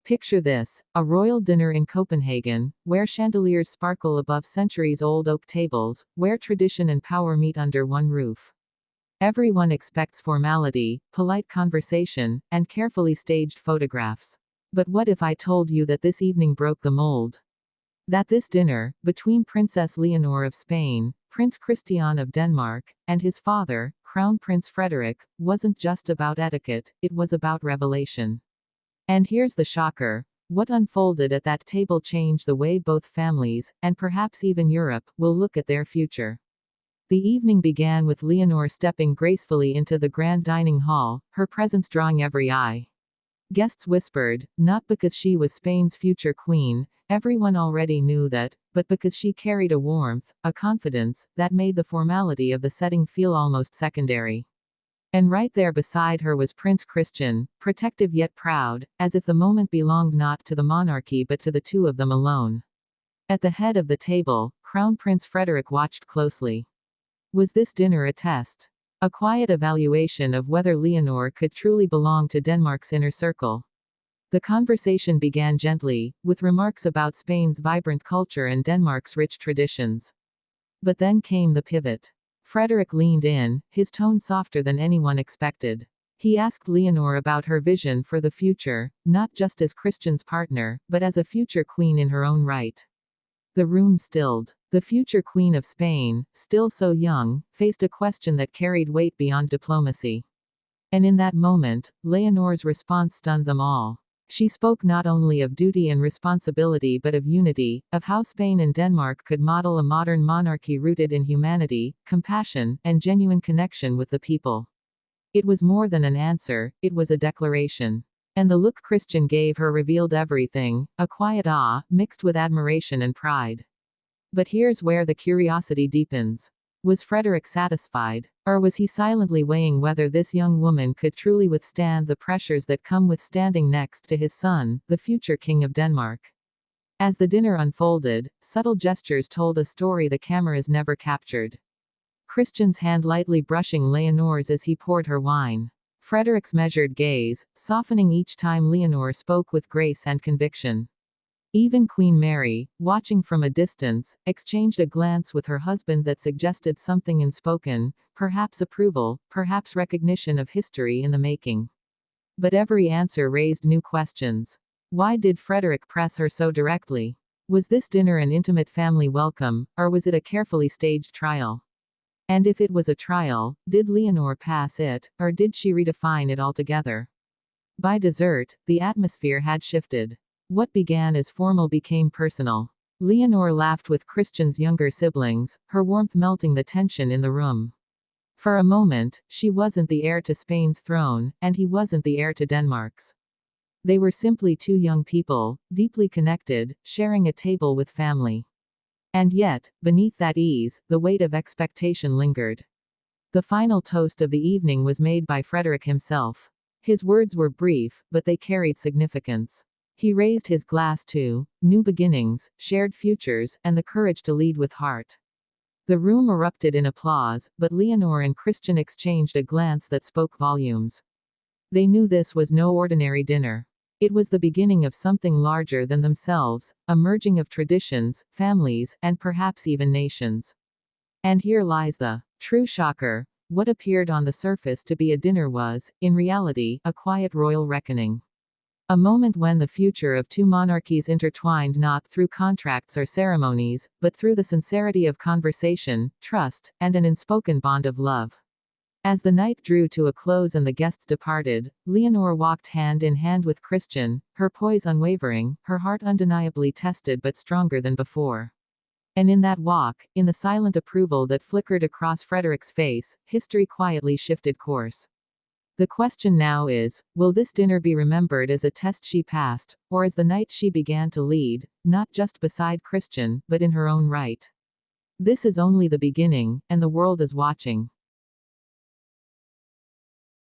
Picture this, a royal dinner in Copenhagen, where chandeliers sparkle above centuries-old oak tables, where tradition and power meet under one roof. Everyone expects formality, polite conversation, and carefully staged photographs. But what if I told you that this evening broke the mold? That this dinner, between Princess Leonor of Spain, Prince Christian of Denmark, and his father, Crown Prince Frederick, wasn't just about etiquette, it was about revelation. And here's the shocker. What unfolded at that table changed the way both families, and perhaps even Europe, will look at their future. The evening began with Leonor stepping gracefully into the grand dining hall, her presence drawing every eye. Guests whispered, not because she was Spain's future queen, everyone already knew that, but because she carried a warmth, a confidence, that made the formality of the setting feel almost secondary. And right there beside her was Prince Christian, protective yet proud, as if the moment belonged not to the monarchy but to the two of them alone. At the head of the table, Crown Prince Frederick watched closely. Was this dinner a test? A quiet evaluation of whether Leonor could truly belong to Denmark's inner circle. The conversation began gently, with remarks about Spain's vibrant culture and Denmark's rich traditions. But then came the pivot. Frederick leaned in, his tone softer than anyone expected. He asked Leonor about her vision for the future, not just as Christian's partner, but as a future queen in her own right. The room stilled. The future queen of Spain, still so young, faced a question that carried weight beyond diplomacy. And in that moment, Leonor's response stunned them all. She spoke not only of duty and responsibility but of unity, of how Spain and Denmark could model a modern monarchy rooted in humanity, compassion, and genuine connection with the people. It was more than an answer, it was a declaration. And the look Christian gave her revealed everything, a quiet awe, mixed with admiration and pride. But here's where the curiosity deepens. Was Frederick satisfied? Or was he silently weighing whether this young woman could truly withstand the pressures that come with standing next to his son, the future King of Denmark? As the dinner unfolded, subtle gestures told a story the cameras never captured. Christian's hand lightly brushing Leonor's as he poured her wine. Frederick's measured gaze, softening each time Leonor spoke with grace and conviction. Even Queen Mary, watching from a distance, exchanged a glance with her husband that suggested something unspoken, perhaps approval, perhaps recognition of history in the making. But every answer raised new questions. Why did Frederick press her so directly? Was this dinner an intimate family welcome, or was it a carefully staged trial? And if it was a trial, did Leonor pass it, or did she redefine it altogether? By dessert, the atmosphere had shifted. What began as formal became personal. Leonor laughed with Christian's younger siblings, her warmth melting the tension in the room. For a moment, she wasn't the heir to Spain's throne, and he wasn't the heir to Denmark's. They were simply two young people, deeply connected, sharing a table with family. And yet, beneath that ease, the weight of expectation lingered. The final toast of the evening was made by Frederick himself. His words were brief, but they carried significance. He raised his glass to new beginnings, shared futures, and the courage to lead with heart. The room erupted in applause, but Leonor and Christian exchanged a glance that spoke volumes. They knew this was no ordinary dinner. It was the beginning of something larger than themselves, a merging of traditions, families, and perhaps even nations. And here lies the true shocker. What appeared on the surface to be a dinner was, in reality, a quiet royal reckoning. A moment when the future of two monarchies intertwined not through contracts or ceremonies, but through the sincerity of conversation, trust, and an unspoken bond of love. As the night drew to a close and the guests departed, Leonor walked hand in hand with Christian, her poise unwavering, her heart undeniably tested but stronger than before. And in that walk, in the silent approval that flickered across Frederick's face, history quietly shifted course. The question now is, will this dinner be remembered as a test she passed, or as the night she began to lead, not just beside Christian, but in her own right? This is only the beginning, and the world is watching.